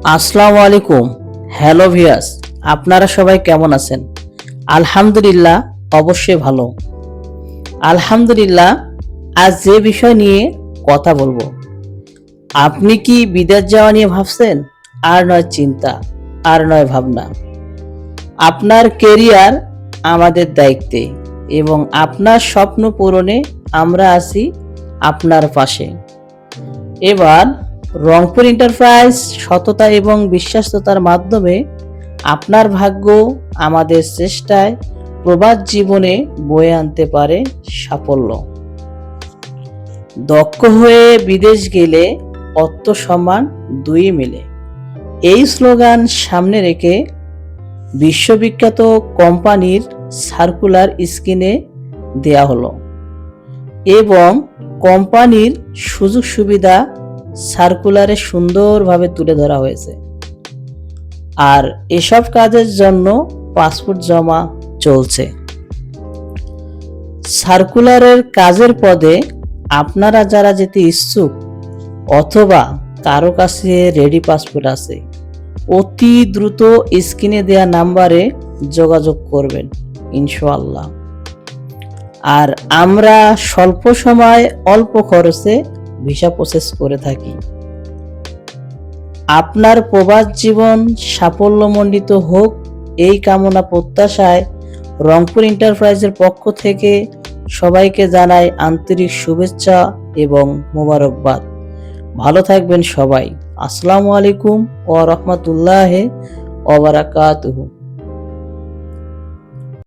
আসসালামু আলাইকুম। Hello viewers, আপনারা সবাই কেমন আছেন? আলহামদুলিল্লাহ, অবশ্যই ভালো। আলহামদুলিল্লাহ, আজ যে বিষয় নিয়ে কথা বলবো, আপনি কি বিদেশ যাওয়া নিয়ে ভাবছেন? আর নয় চিন্তা, আর নয় ভাবনা। আপনার কেরিয়ার আমাদের দায়িত্বে এবং আপনার স্বপ্ন পূরণে আমরা আছি আপনার পাশে। এবার রংপুর এন্টারপ্রাইজ সততা এবং বিশ্বাসতার মাধ্যমে আপনার ভাগ্য আমাদের চেষ্টায় প্রবাস জীবনে বয়ে আনতে পারে সাফল্য। দক্ষ হয়ে বিদেশ গেলে অর্থ সম্মান দুই মিলে, এই স্লোগান সামনে রেখে বিশ্ববিখ্যাত কোম্পানির সার্কুলার স্ক্রিনে দেয়া হলো এবং কোম্পানির সুযোগ সুবিধা সার্কুলারে সুন্দরভাবে তুলে ধরা হয়েছে। আর এসব কাজের জন্য পাসপোর্ট জমা চলছে। সার্কুলারের কাজের পদে আপনারা যারা যেতে ইচ্ছুক অথবা কারো কাছে রেডি পাসপোর্ট আছে, অতি দ্রুত স্ক্রিনে দেয়া নাম্বারে যোগাযোগ করবেন ইনশাআল্লাহ। আর আমরা স্বল্প সময় অল্প খরচে ভিসা প্রসেস করে থাকি। আপনার প্রবাস জীবন সাফল্যমণ্ডিত হোক, এই কামনা প্রত্যাশায় রংপুর এন্টারপ্রাইজের পক্ষ থেকে সবাইকে জানাই আন্তরিক শুভেচ্ছা এবং মোবারকবাদ। ভালো থাকবেন সবাই। আসসালামু আলাইকুম ওয়া রাহমাতুল্লাহি ওয়া বারাকাতুহু।